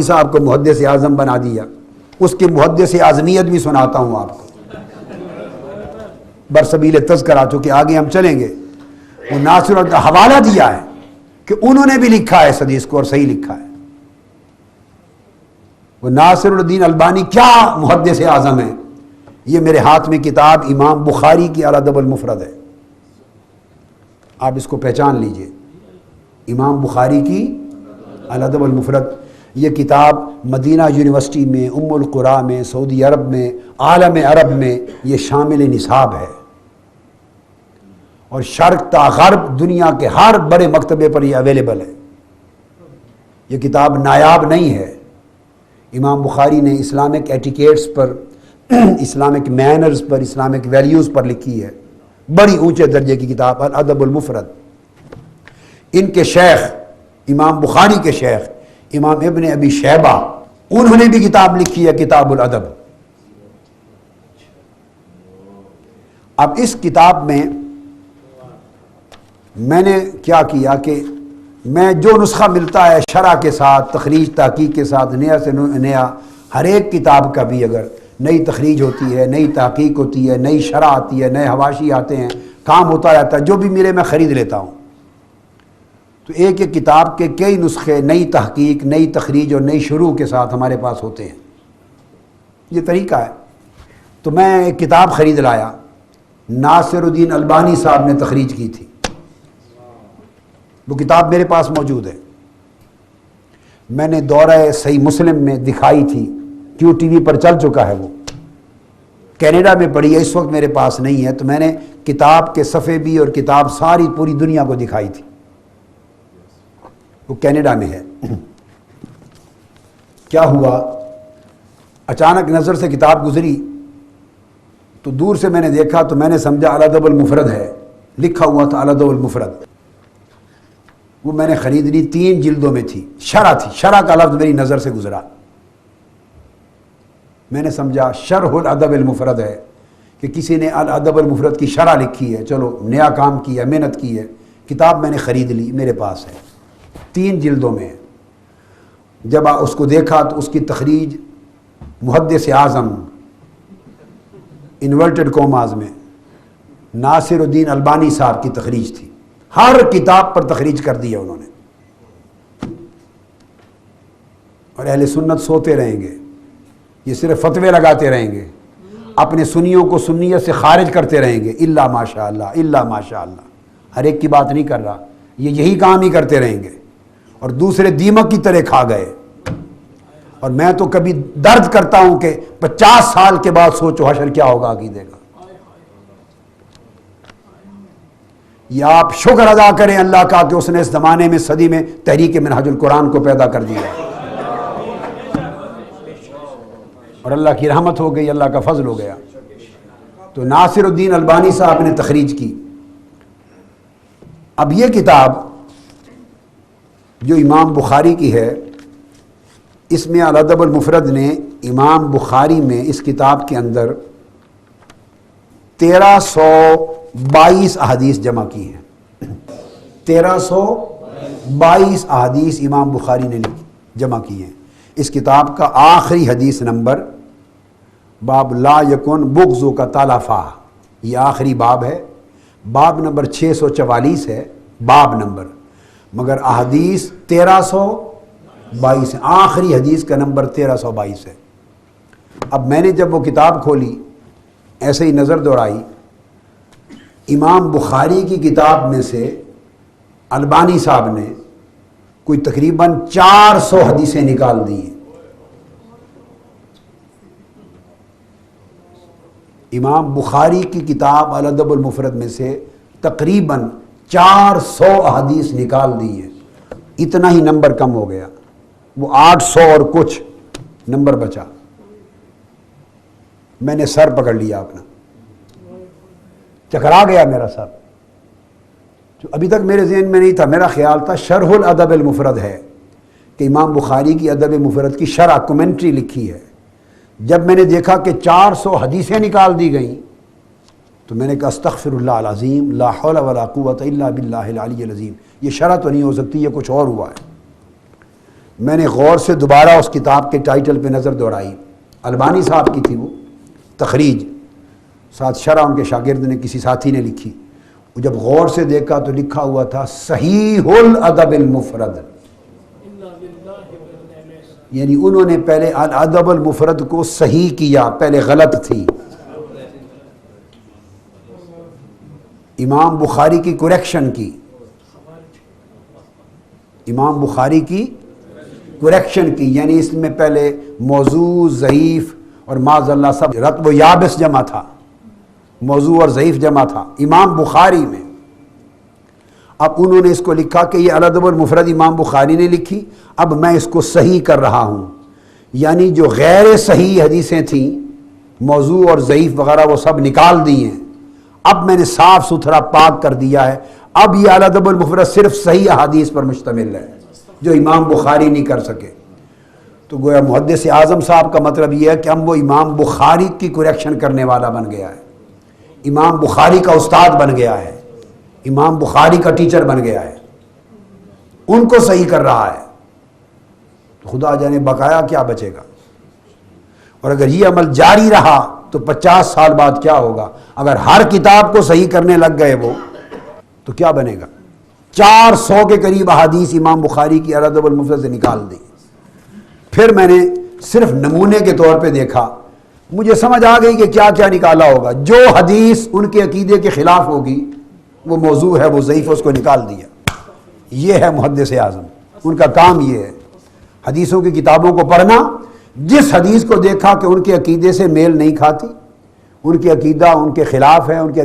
صاحب کو محدث اعظم بنا دیا، اس کی محدث اعظمیت بھی سناتا ہوں آپ کو برسبیل تذکرہ، چونکہ آگے ہم چلیں گے۔ وہ ناصر کا حوالہ دیا ہے کہ انہوں نے بھی لکھا ہے اس حدیث کو اور صحیح لکھا ہے۔ وہ ناصر الدین البانی کیا محدث اعظم ہے۔ یہ میرے ہاتھ میں کتاب امام بخاری کی الادب المفرد ہے، آپ اس کو پہچان لیجئے، امام بخاری کی الادب المفرد۔ یہ کتاب مدینہ یونیورسٹی میں، ام القرا میں، سعودی عرب میں، عالم عرب میں یہ شامل نصاب ہے، اور شرق تا غرب دنیا کے ہر بڑے مکتبے پر یہ اویلیبل ہے۔ یہ کتاب نایاب نہیں ہے۔ امام بخاری نے اسلامک ایٹیکیٹس پر، اسلامک مینرز پر، اسلامک ویلیوز پر لکھی ہے، بڑی اونچے درجے کی کتاب الادب المفرد۔ ان کے شیخ، امام بخاری کے شیخ امام ابن ابی شیبہ، انہوں نے بھی کتاب لکھی ہے کتاب الادب۔ اب اس کتاب میں نے کیا کیا کہ میں جو نسخہ ملتا ہے شرح کے ساتھ، تخریج تحقیق کے ساتھ، نیا سے نیا، ہر ایک کتاب کا بھی اگر نئی تخریج ہوتی ہے، نئی تحقیق ہوتی ہے، نئی شرح آتی ہے، نئے حواشی آتے ہیں، کام ہوتا رہتا ہے، جو بھی ملے میں خرید لیتا ہوں۔ تو ایک ایک کتاب کے کئی نسخے، نئی تحقیق، نئی تخریج اور نئی شروع کے ساتھ ہمارے پاس ہوتے ہیں، یہ طریقہ ہے۔ تو میں ایک کتاب خرید لایا، ناصر الدین البانی صاحب نے تخریج کی تھی، وہ کتاب میرے پاس موجود ہے۔ میں نے دورہ صحیح مسلم میں دکھائی تھی، کیو ٹی وی پر چل چکا ہے، وہ کینیڈا میں پڑھی ہے، اس وقت میرے پاس نہیں ہے، تو میں نے کتاب کے صفحے بھی اور کتاب ساری پوری دنیا کو دکھائی تھی، وہ کینیڈا میں ہے۔ کیا ہوا، اچانک نظر سے کتاب گزری تو دور سے میں نے دیکھا تو میں نے سمجھا الادب المفرد ہے، لکھا ہوا تھا الادب المفرد۔ وہ میں نے خرید لی، 3 جلدوں میں تھی، شرح تھی، شرح کا لفظ میری نظر سے گزرا، میں نے سمجھا شرح الادب المفرد ہے، کہ کسی نے الادب المفرد کی شرح لکھی ہے، چلو نیا کام کیا، محنت کی ہے۔ کتاب میں نے خرید لی، میرے پاس ہے، 3 جلدوں میں۔ جب اس کو دیکھا تو اس کی تخریج محدث اعظم انورٹڈ کوماز میں ناصر الدین البانی صاحب کی تخریج تھی، ہر کتاب پر تخریج کر دی ہے انہوں نے۔ اور اہل سنت سوتے رہیں گے، یہ صرف فتوے لگاتے رہیں گے، اپنے سنیوں کو سنیت سے خارج کرتے رہیں گے، الا ماشاء اللہ، الا ماشاء اللہ، ہر ایک کی بات نہیں کر رہا، یہ یہی کام ہی کرتے رہیں گے، اور دوسرے دیمک کی طرح کھا گئے۔ اور میں تو کبھی درد کرتا ہوں کہ 50 سال کے بعد سوچو حشر کیا ہوگا عقیدے کا۔ یا آپ شکر ادا کریں اللہ کا کہ اس نے اس زمانے میں، صدی میں تحریک منہاج القرآن کو پیدا کر دیا، اور اللہ کی رحمت ہو گئی، اللہ کا فضل ہو گیا۔ تو ناصر الدین البانی صاحب نے تخریج کی۔ اب یہ کتاب جو امام بخاری کی ہے، اس میں الادب المفرد نے امام بخاری میں اس کتاب کے اندر 1322 احادیث جمع کی ہیں، 1322 احادیث امام بخاری نے جمع کی ہیں۔ اس کتاب کا آخری حدیث نمبر باب لا یکن بغض کا تالافا، یہ آخری باب ہے، باب نمبر 644 ہے باب نمبر، مگر احادیث 1322 ہے، آخری حدیث کا نمبر 1322 ہے۔ اب میں نے جب وہ کتاب کھولی، ایسے ہی نظر دوڑائی، امام بخاری کی کتاب میں سے البانی صاحب نے کوئی تقریباً 400 حدیثیں نکال دی ہیں۔ امام بخاری کی کتاب الادب المفرد میں سے تقریباً 400 احادیث نکال دی ہیں، اتنا ہی نمبر کم ہو گیا، وہ 800 اور کچھ نمبر بچا۔ میں نے سر پکڑ لیا اپنا، چکرا گیا میرا سر، جو ابھی تک میرے ذہن میں نہیں تھا۔ میرا خیال تھا شرح الادب المفرد ہے، کہ امام بخاری کی ادب مفرد کی شرح کومنٹری لکھی ہے۔ جب میں نے دیکھا کہ 400 حدیثیں نکال دی گئیں تو میں نے کہا استغفر اللہ العظیم، لا حول ولا قوت الا باللہ العلی العظیم، یہ شرح تو نہیں ہو سکتی، یہ کچھ اور ہوا ہے۔ میں نے غور سے دوبارہ اس کتاب کے ٹائٹل پہ نظر دوڑائی، البانی صاحب کی تھی وہ تخریج، ساتھ شرح ان کے شاگرد نے کسی ساتھی نے لکھی، وہ جب غور سے دیکھا تو لکھا ہوا تھا صحیح الادب المفرد، یعنی انہوں نے پہلے الادب المفرد کو صحیح کیا، پہلے غلط تھی۔ امام بخاری کی کریکشن کی، امام بخاری کی کریکشن کی، یعنی اس میں پہلے موضوع، ضعیف اور معاذ اللہ سب رطب و یابس جمع تھا، موضوع اور ضعیف جمع تھا امام بخاری میں۔ اب انہوں نے اس کو لکھا کہ یہ الادب المفرد امام بخاری نے لکھی، اب میں اس کو صحیح کر رہا ہوں، یعنی جو غیر صحیح حدیثیں تھیں، موضوع اور ضعیف وغیرہ، وہ سب نکال دی ہیں، اب میں نے صاف ستھرا پاک کر دیا ہے۔ اب یہ الادب المفرد صرف صحیح احادیث پر مشتمل ہے جو امام بخاری نہیں کر سکے۔ تو گویا محدث اعظم صاحب کا مطلب یہ ہے کہ اب وہ امام بخاری کی کریکشن کرنے والا بن گیا ہے، امام بخاری کا استاد بن گیا ہے، امام بخاری کا ٹیچر بن گیا ہے، ان کو صحیح کر رہا ہے۔ تو خدا جانے بقایا کیا بچے گا، اور اگر یہ عمل جاری رہا تو 50 سال بعد کیا ہوگا؟ اگر ہر کتاب کو صحیح کرنے لگ گئے وہ، تو کیا بنے گا؟ 400 کے قریب احادیث امام بخاری کی الادب المفرد سے نکال دی۔ پھر میں نے صرف نمونے کے طور پہ دیکھا، مجھے سمجھ آ گئی کہ کیا کیا نکالا ہوگا۔ جو حدیث ان کے عقیدے کے خلاف ہوگی وہ موضوع ہے، وہ ضعیف، اس کو نکال دیا۔ یہ ہے محدث اعظم، ان کا کام یہ ہے، حدیثوں کی کتابوں کو پڑھنا، جس حدیث کو دیکھا کہ ان کے عقیدے سے میل نہیں کھاتی، ان کے عقیدہ ان کے خلاف ہے، ان کے